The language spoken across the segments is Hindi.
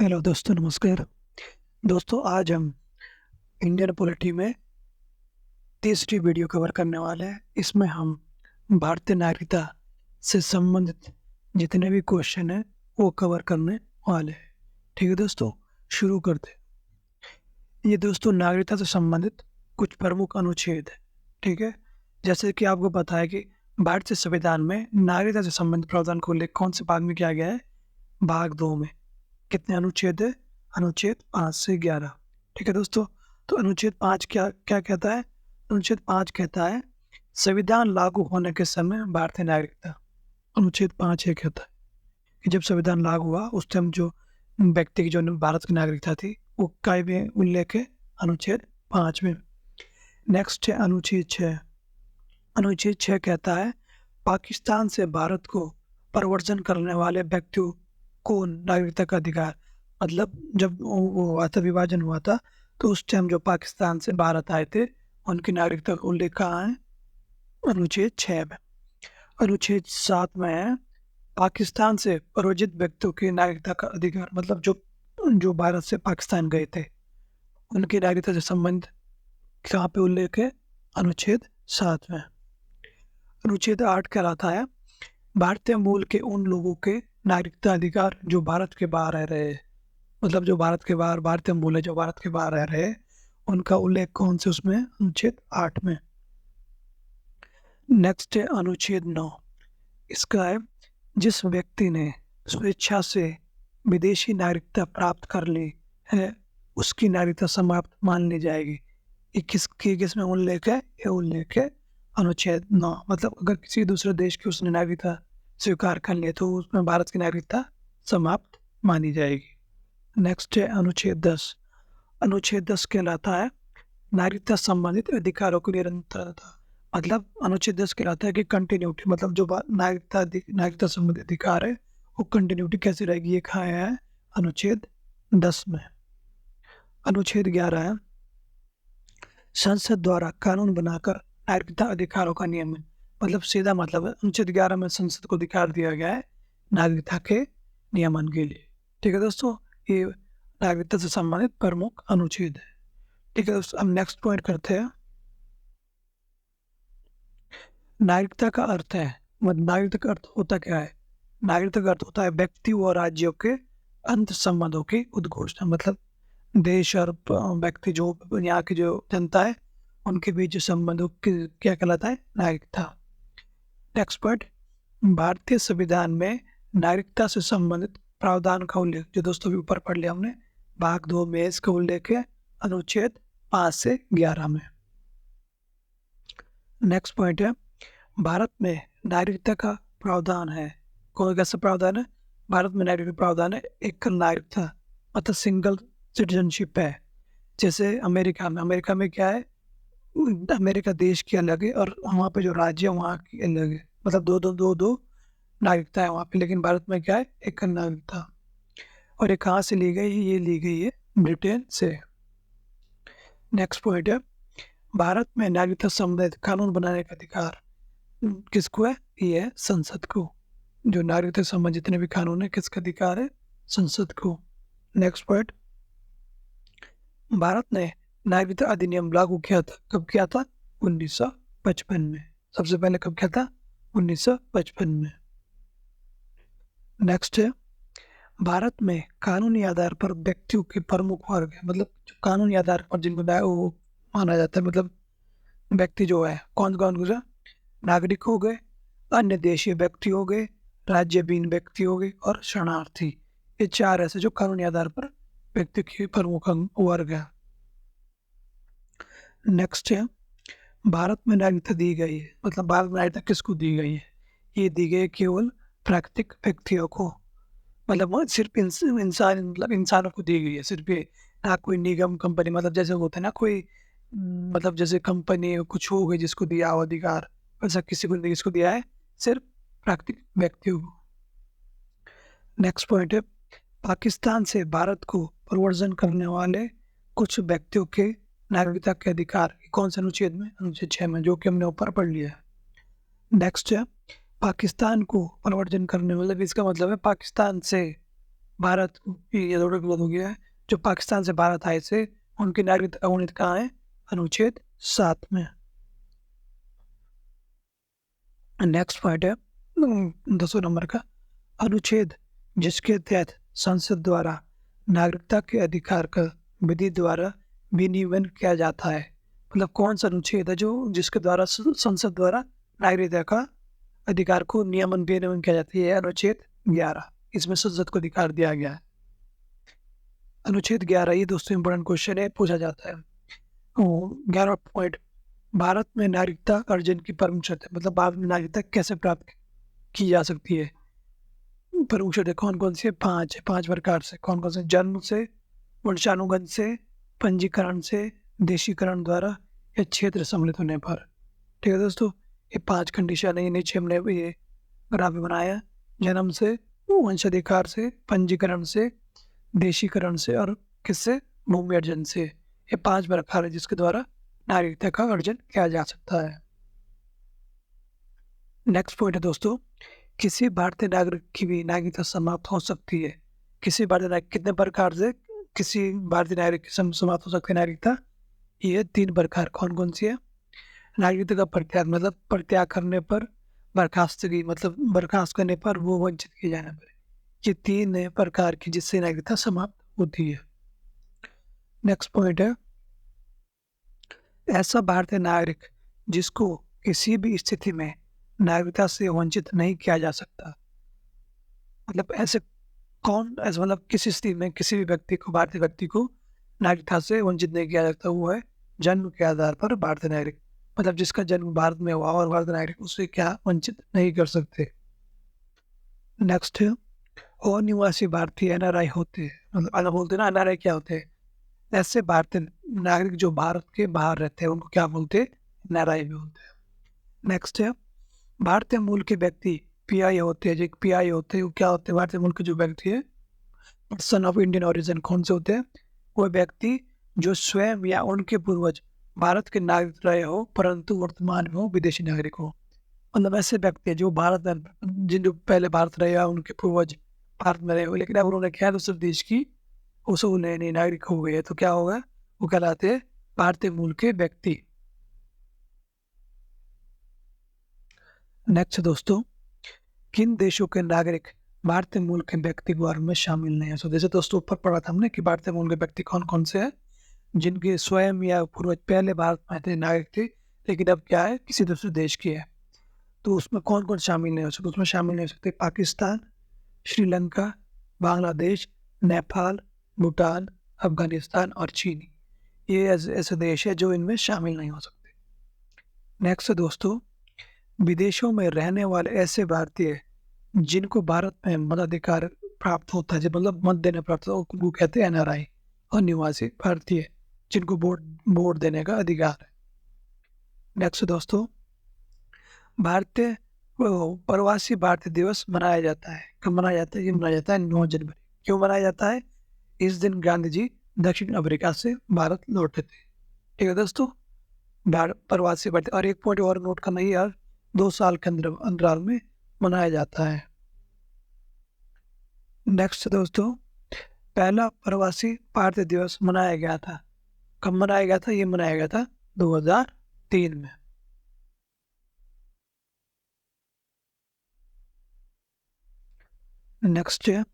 हेलो दोस्तों, नमस्कार। दोस्तों, आज हम इंडियन पॉलिटी में तीसरी वीडियो कवर करने वाले हैं। इसमें हम भारतीय नागरिकता से संबंधित जितने भी क्वेश्चन हैं वो कवर करने वाले हैं। ठीक है दोस्तों, शुरू करते हैं। ये दोस्तों नागरिकता से संबंधित कुछ प्रमुख अनुच्छेद है। ठीक है, जैसे कि आपको पता है कि भारतीय संविधान में नागरिकता से संबंधित प्रावधान को उल्लेख कौन से भाग में किया गया है? भाग 2 में। कितने अनुच्छेद है? अनुच्छेद 5 से 11। ठीक है दोस्तों, तो अनुच्छेद 5 क्या क्या कहता है? अनुच्छेद 5 कहता है संविधान लागू होने के समय भारतीय नागरिकता। अनुच्छेद 5 ये कहता है कि जब संविधान लागू हुआ उस टाइम जो व्यक्ति की जो भारत की नागरिकता थी वो का भी उल्लेख है अनुच्छेद 5 में। नेक्स्ट है अनुच्छेद 6। अनुच्छेद 6 कहता है पाकिस्तान से भारत को प्रव्रजन करने वाले व्यक्तियों को नागरिकता का अधिकार। मतलब जब वो हुआ था, विभाजन हुआ था, तो उस टाइम जो पाकिस्तान से भारत आए थे उनकी नागरिकता का उल्लेख कहाँ है? अनुच्छेद 6 में। अनुच्छेद 7 में है पाकिस्तान से प्रव्रजित व्यक्तियों की नागरिकता का अधिकार। मतलब जो जो भारत से पाकिस्तान गए थे उनकी नागरिकता से संबंध कहाँ पे उल्लेख है? अनुच्छेद 7 में। अनुच्छेद 8 कहलाता है भारतीय मूल के उन लोगों के नागरिकता अधिकार जो भारत के बाहर रह रहे हैं। मतलब जो भारत के बाहर भारतीय मूल है, जो भारत के बाहर रह रहे हैं, उनका उल्लेख कौन से उसमें? अनुच्छेद 8 में। नेक्स्ट है अनुच्छेद 9। इसका है जिस व्यक्ति ने स्वेच्छा से विदेशी नागरिकता प्राप्त कर ली है उसकी नागरिकता समाप्त मान ली जाएगी। ये किसमें उल्लेख है? ये उल्लेख है अनुच्छेद 9। मतलब अगर किसी दूसरे देश की उसने नागरिकता स्वीकार कर ली तो उसमें भारत की नागरिकता समाप्त मानी जाएगी। नेक्स्ट है अनुच्छेद 10। अनुच्छेद 10 कहलाता है नागरिकता संबंधित अधिकारों की निरंतरता। मतलब अनुच्छेद 10 कहलाता है कि कंटिन्यूटी। मतलब जो नागरिकता संबंधी अधिकार है वो कंटिन्यूटी कैसी रहेगी, ये कहा है अनुच्छेद 10 में। अनुच्छेद 11 है संसद द्वारा कानून बनाकर नागरिकता अधिकारों का नियमन। मतलब सीधा मतलब है अनुच्छेद 11 में संसद को अधिकार दिया गया है नागरिकता के नियमन के लिए। ठीक है दोस्तों, ये नागरिकता से संबंधित प्रमुख अनुच्छेद है। ठीक है दोस्तों, अब नेक्स्ट पॉइंट करते हैं। नागरिकता का अर्थ है, मतलब नागरिकता का अर्थ होता क्या है? नागरिकता का अर्थ होता है व्यक्ति व राज्यों के अंत संबंधों की उद्घोषणा। मतलब देश और व्यक्ति जो यहाँ की जो जनता है उनके बीच जो संबंधों की क्या कहलाता है? नागरिकता। नेक्स्ट पॉइंट, भारतीय संविधान में नागरिकता से संबंधित प्रावधान का उल्लेख, जो दोस्तों भी ऊपर पढ़ लिया हमने, भाग 2 में इसका उल्लेख है अनुच्छेद 5 से 11 में। नेक्स्ट पॉइंट है भारत में नागरिकता का प्रावधान है। कौन कैसा प्रावधान है? भारत में नागरिकता प्रावधान है एकल नागरिकता, मतलब सिंगल सिटीजनशिप है। जैसे अमेरिका में क्या है? अमेरिका देश की अलग है और वहाँ पे जो राज्य है वहाँ की अलग है। मतलब दो नागरिकता है वहाँ पे। लेकिन भारत में क्या है? एकल नागरिकता। और ये कहाँ से ली गई है? ये ली गई है ब्रिटेन से। नेक्स्ट पॉइंट है भारत में नागरिकता संबंधित कानून बनाने का अधिकार किसको है? ये है संसद को। जो नागरिकता संबंधित जितने भी कानून है किसका अधिकार है? संसद को। नेक्स्ट पॉइंट, भारत ने नागरिकता अधिनियम लागू किया था, कब किया था? 1955 में। सबसे पहले कब किया था? 1955 में। नेक्स्ट है भारत में कानूनी आधार पर व्यक्तियों के प्रमुख वर्ग है। मतलब जो कानूनी आधार पर जिनको वो माना जाता है। मतलब व्यक्ति जो है कौन कौन गुजरा? नागरिक हो गए, अन्य देशीय व्यक्ति हो गए, राज्यहीन व्यक्ति हो गए और शरणार्थी। ये चार ऐसे जो कानूनी आधार पर व्यक्ति के प्रमुख वर्ग है। नेक्स्ट है भारत में नागरिकता दी गई है। मतलब भारत में नागरिकता किसको दी गई है? ये दी गई है केवल प्राकृतिक व्यक्तियों को। मतलब वो सिर्फ इंसान, मतलब इंसानों को दी गई है सिर्फ ये, ना कोई निगम कंपनी। मतलब जैसे होता है ना कोई मतलब जैसे कंपनी कुछ हो गई जिसको दिया हो अधिकार, वैसा किसी को नहीं, इसको दिया है सिर्फ प्राकृतिक व्यक्तियों को। नेक्स्ट पॉइंट है पाकिस्तान से भारत को प्रव्रजन करने वाले कुछ व्यक्तियों के नागरिकता के अधिकार कौन से अनुच्छेद में? अनुच्छेद 6 में, जो कि हमने ऊपर पढ़ लिया है। नेक्स्ट है पाकिस्तान को प्रव्रजन करने, मतलब इसका मतलब है पाकिस्तान से भारत, ये दोनों गलत हो गया है। जो पाकिस्तान से भारत आए थे उनकी नागरिकता अवनीत कहाँ है? अनुच्छेद 7 में। नेक्स्ट पॉइंट है 10 नंबर का, अनुच्छेद जिसके तहत संसद द्वारा नागरिकता के अधिकार का विधि द्वारा विनियमन किया जाता है। मतलब कौन सा अनुच्छेद है जो जिसके द्वारा संसद द्वारा नागरिकता का अधिकार को नियमन विनियमन किया जाता है? अनुच्छेद 11, इसमें संसद को अधिकार दिया गया है। अनुच्छेद 11, ये दोस्तों इंपॉर्टेंट क्वेश्चन है, पूछा जाता है। 11 पॉइंट, भारत में नागरिकता अर्जन की प्रमुख शर्त है। मतलब भारत में नागरिकता कैसे प्राप्त की जा सकती है? प्रमुख शर्तें कौन कौन सी है? 5 है, 5 प्रकार से। कौन कौन से? जन्म से, वंशानुगत से, पंजीकरण से, देशीकरण द्वारा या क्षेत्र सम्मिलित होने पर। ठीक है दोस्तों, ये 5 कंडीशन है। नीचे हमने ये ग्राफ बनाया, जन्म से, वंशाधिकार से, पंजीकरण से, देशीकरण से और किससे? भूमि अर्जन से। ये 5 प्रकार है जिसके द्वारा नागरिकता का अर्जन किया जा सकता है। नेक्स्ट पॉइंट है दोस्तों, किसी भारतीय नागरिक की भी नागरिकता समाप्त हो सकती है। किसी भारतीय नागरिक, कितने प्रकार से किसी भारतीय नागरिक की समाप्त हो सकती है नागरिकता? ये 3 प्रकार। कौन कौन सी है? नागरिकता का प्रत्याग, मतलब प्रत्याग करने पर, बर्खास्तगी मतलब बर्खास्त करने पर, वो वंचित किए जाने पर। ये 3 प्रकार की जिससे नागरिकता समाप्त होती है। नेक्स्ट पॉइंट है, ऐसा भारतीय नागरिक जिसको किसी भी स्थिति में नागरिकता से वंचित नहीं किया जा सकता। मतलब ऐसे कौन, ऐसा मतलब किसी स्थिति में किसी भी व्यक्ति को, भारतीय व्यक्ति को नागरिकता से वंचित नहीं किया जाता, वो है जन्म के आधार पर भारतीय नागरिक। मतलब जिसका जन्म भारत में हुआ और भारतीय नागरिक, उससे क्या वंचित नहीं कर सकते। नेक्स्ट है, अनिवासी भारतीय एनआरआई होते हैं। मतलब अलग बोलते हैं ना, एनआरआई क्या होते हैं? ऐसे भारतीय नागरिक जो भारत के बाहर रहते हैं उनको क्या बोलते हैं? एनआरआई भी बोलते हैं। नेक्स्ट है, भारतीय मूल के व्यक्ति पीआई होते हैं। जो पीआई होते हैं वो क्या होते हैं? भारतीय मूल के जो व्यक्ति है, पर्सन ऑफ इंडियन ओरिजिन, कौन से होते हैं? वो व्यक्ति जो स्वयं या उनके पूर्वज भारत के नागरिक रहे हो परंतु वर्तमान में वो विदेशी नागरिक हो। मतलब ऐसे व्यक्ति है जो भारत में, जिन जो पहले भारत रहे या उनके पूर्वज भारत में रहे हो, लेकिन अब उन्होंने क्या दूसरे देश की, उसे वो नए नए नागरिक हो गए, तो क्या होगा? वो कहलाते हैं भारतीय मूल के व्यक्ति। नेक्स्ट दोस्तों, किन देशों के नागरिक भारतीय मूल के व्यक्ति के वर्ग में शामिल नहीं है? सो जैसे दोस्तों ऊपर पढ़ा था हमने कि भारतीय मूल के व्यक्ति कौन कौन से हैं, जिनके स्वयं या पूर्वज पहले भारत में थे, नागरिक थे, लेकिन अब क्या है, किसी दूसरे देश की है। तो उसमें कौन कौन शामिल नहीं हो सकते? उसमें शामिल नहीं हो सकते पाकिस्तान, श्रीलंका, बांग्लादेश, नेपाल, भूटान, अफगानिस्तान और चीन। ये ऐसे देश है जो इनमें शामिल नहीं हो सकते। नेक्स्ट दोस्तों, विदेशों में रहने वाले ऐसे भारतीय जिनको भारत में मताधिकार प्राप्त होता है, मतलब मत देने प्राप्त होता है, वो कहते हैं एनआरआई, और निवासी भारतीय जिनको वोट देने का अधिकार है। नेक्स्ट दोस्तों, भारतीय प्रवासी भारतीय दिवस मनाया जाता है। कब मनाया जाता है? ये मनाया जाता है 9 जनवरी। क्यों मनाया जाता है? इस दिन गांधी जी दक्षिण अफ्रीका से भारत लौटे थे। ठीक है दोस्तों, प्रवासी भारतीय। और एक पॉइंट और नोट करना ही यार, 2 साल के अंतराल में मनाया जाता है। नेक्स्ट दोस्तों, पहला प्रवासी भारतीय दिवस मनाया गया था, कब मनाया गया था? ये मनाया गया था 2003 में। नेक्स्ट है,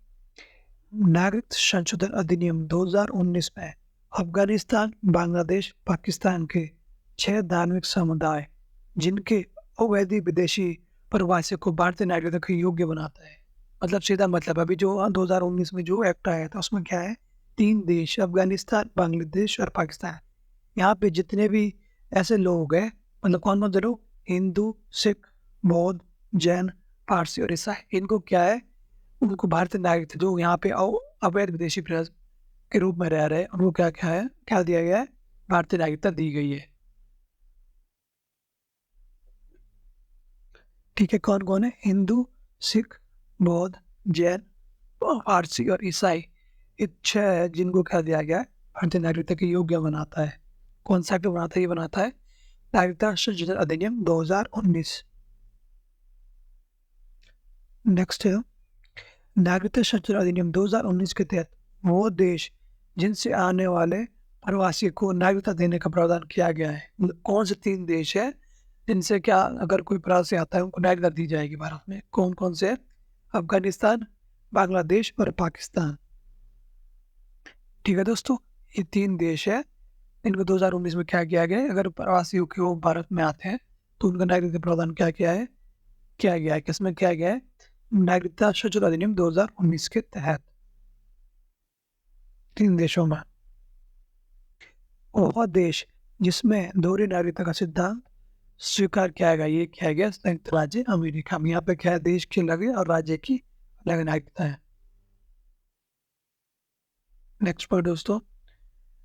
नागरिक संशोधन अधिनियम 2019 में अफगानिस्तान, बांग्लादेश, पाकिस्तान के 6 धार्मिक समुदाय जिनके अवैध विदेशी प्रवासियों को भारतीय नागरिकता के योग्य बनाता है। मतलब सीधा मतलब अभी जो 2019 में जो एक्ट आया था उसमें क्या है, 3 देश, अफगानिस्तान, बांग्लादेश और पाकिस्तान, यहाँ पे जितने भी ऐसे लोग हैं, मतलब कौन कौन से लोग? हिंदू, सिख, बौद्ध, जैन, पारसी और ईसाई, इनको क्या है, उनको भारतीय नागरिक थे जो यहाँ पे अवैध विदेशी के रूप में रह रहे हैं, उनको क्या क्या है, क्या दिया गया है? भारतीय नागरिकता दी गई है। ठीक है, कौन कौन है? हिंदू, सिख, बौद्ध, जैन, पारसी और ईसाई, ये 6 है जिनको क्या दिया गया है? भारतीय नागरिकता के योग्य बनाता है। कौन सा एक्ट बनाता है? ये बनाता है नागरिकता संशोधन अधिनियम 2019। नेक्स्ट है, नागरिकता संशोधन अधिनियम 2019 के तहत वो देश जिनसे आने वाले प्रवासी को नागरिकता देने का प्रावधान किया गया है। मतलब कौन से 3 देश है जिनसे क्या अगर कोई प्रवासी आता है उनको नागरिकता दी जाएगी भारत में? कौन-कौन से? अफ़गानिस्तान, बांग्लादेश और पाकिस्तान। ठीक है दोस्तों, ये 3 देश है, इनको 2019 में क्या किया गया है, अगर प्रवासी के वो भारत में आते हैं, तो उनका नागरिकता प्रावधान क्या किया है? किया गया है। किसमें किया गया है? नागरिकता संशोधन अधिनियम 2019 के तहत 3 देशों में। वह देश जिसमें दोहरी नागरिकता का सिद्धांत स्वीकार किया गया, ये किया गया संयुक्त राज्य अमेरिका में। यहाँ पे क्या है, देश की अलग है और राज्य की अलग नागरिकता है। नेक्स्ट पॉइंट दोस्तों,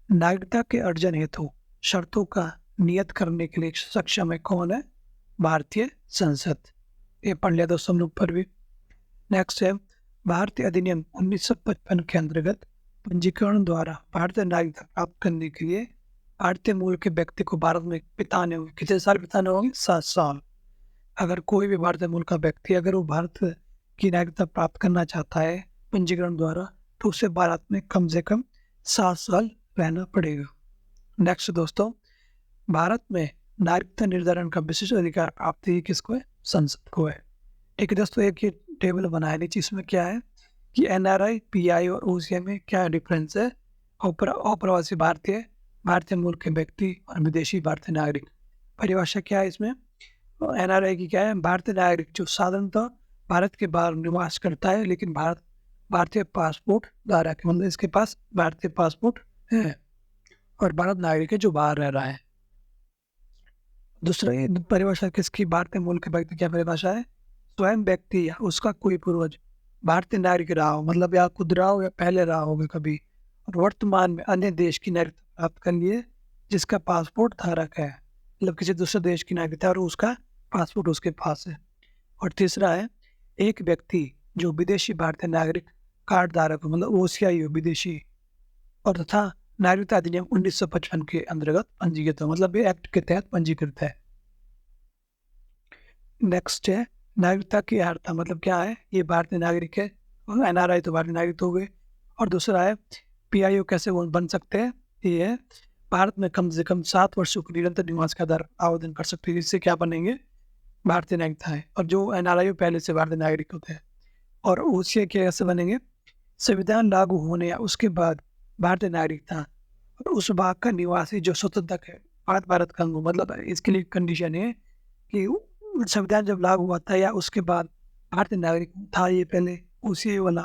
नागरिकता के अर्जन हेतु शर्तों का नियत करने के लिए सक्षम है कौन है? भारतीय संसद। ये पढ़ लिया दोस्तों हम लोग पर भी। नेक्स्ट है, भारतीय अधिनियम 1955 के अंतर्गत पंजीकरण द्वारा भारतीय नागरिकता प्राप्त करने के लिए भारतीय मूल के व्यक्ति को भारत में बिताने होंगे। कितने साल बिताने होंगे? 7 साल। अगर कोई भी भारतीय मूल का व्यक्ति अगर वो भारत की नागरिकता प्राप्त करना चाहता है पंजीकरण द्वारा, तो उसे भारत में कम से कम 7 साल रहना पड़ेगा। नेक्स्ट दोस्तों, भारत में नागरिकता निर्धारण का विशेष अधिकार प्राप्त ही किसको है? संसद को है। ठीक है दोस्तों, एक ये टेबल बनाया नीचे, इसमें क्या है कि एनआरआई, पीआई और ओसीआई में क्या डिफरेंस है? अप्रवासी भारतीय, भारतीय मूल के व्यक्ति और विदेशी भारतीय नागरिक। परिभाषा क्या है इसमें? एनआरआई की क्या है? भारतीय नागरिक जो साधारणतः भारत के बाहर निवास करता है लेकिन भारतीय पासपोर्ट धारक है, मतलब इसके पास भारतीय पासपोर्ट है और भारत नागरिक है जो बाहर रह रहा है। दूसरा ये परिभाषा किसकी? भारतीय मूल के व्यक्ति क्या परिभाषा है? स्वयं व्यक्ति या उसका कोई पूर्वज भारतीय नागरिक रहा हो, मतलब या खुद रहा हो या पहले रहा होगा कभी, और वर्तमान में अन्य देश की नागरिकता प्राप्त कर लिए जिसका पासपोर्ट धारक है, मतलब किसी दूसरे देश की नागरिकता और उसका पासपोर्ट उसके पास है। और तीसरा है, एक व्यक्ति जो विदेशी भारतीय नागरिक कार्ड धारक हो, मतलब ओसीआई हो विदेशी, और तथा नागरिकता अधिनियम 1955 के अंतर्गत पंजीकृत हो, मतलब ये एक्ट के तहत पंजीकृत है। नेक्स्ट है, नागरिकता की अर्हता मतलब क्या है? ये भारतीय नागरिक है और एनआरआई तो भारतीय नागरिक हो गए। और दूसरा है, पीआईओ कैसे वो बन सकते हैं? ये है, भारत में कम से कम 7 वर्षों के निरंतर निवास का आधार आवेदन कर सकते हैं, जिससे क्या बनेंगे? भारतीय नागरिकता है। और जो एनआरआई पहले से भारतीय नागरिक होते हैं। और ओसीआई कैसे बनेंगे? संविधान लागू होने या उसके बाद भारतीय नागरिकता और उस भाग का निवासी जो स्वतंत्र है, भारत का अंग हो। मतलब इसके लिए कंडीशन है कि संविधान जब लागू हुआ था या उसके बाद भारतीय नागरिक था ये पहले, उसी वाला।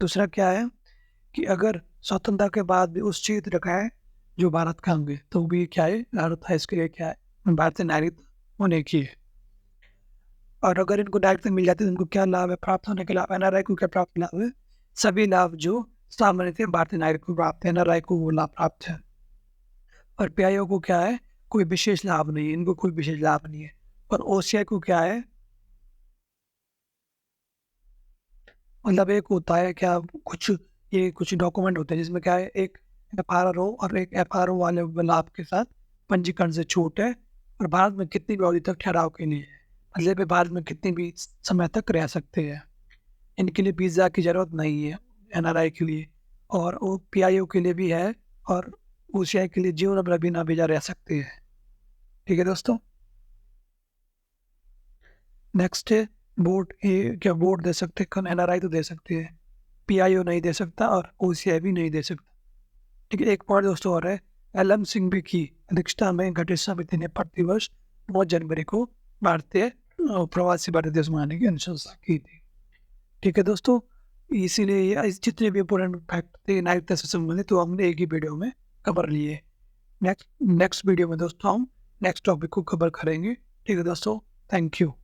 दूसरा क्या है कि अगर स्वतंत्रता के बाद भी उस क्षेत्र का है जो भारत का अंग है, तो भी क्या है? भारत है, इसके लिए क्या है? भारतीय नागरिक होने की है। और अगर इनको नागरिकता मिल जाती है तो इनको क्या लाभ है प्राप्त होने के लाभ? एनआरआई को क्या प्राप्त लाभ है? सभी लाभ जो सामान्य भारतीय नागरिक को प्राप्त है, एनआरआई को वो लाभ प्राप्त है। और पीआईओ को क्या है? कोई विशेष लाभ नहीं है, इनको कोई विशेष लाभ नहीं है। और ओसीआई को क्या है? मतलब एक होता है क्या, कुछ डॉक्यूमेंट होते हैं जिसमें क्या है, एक एफआरओ और एक एफआरओ वाले लाभ के साथ पंजीकरण से छूट है, और भारत में कितनी भी अवधि तक ठहराव के लिए है, मतलब भारत में कितनी भी समय तक रह सकते हैं। इनके लिए वीज़ा की ज़रूरत नहीं है एनआरआई के लिए, और वो पीआईओ के लिए भी है, और ओसीआई के लिए जीवन भर बिना वीज़ा रह सकते हैं। ठीक है दोस्तों। नेक्स्ट है, वोट। ये क्या वोट दे सकते हैं? एनआरआई तो दे सकते हैं, पीआईओ नहीं दे सकता और ओसीआई भी नहीं दे सकता। ठीक है, एक पॉइंट दोस्तों और है, एलएम सिंह भी की अध्यक्षता में गठित समिति ने प्रतिवर्ष 9 जनवरी को भारतीय प्रवासी भारतीय दिवस मनाने की अनुशंसा की थी। ठीक है दोस्तों, इसीलिए ये जितने भी इम्पोर्टेंट फैक्ट थे नागरिकता से संबंधित तो हमने एक ही वीडियो में कवर लिए। नेक्स्ट वीडियो में दोस्तों हम नेक्स्ट टॉपिक को कवर करेंगे। ठीक है दोस्तों, थैंक यू।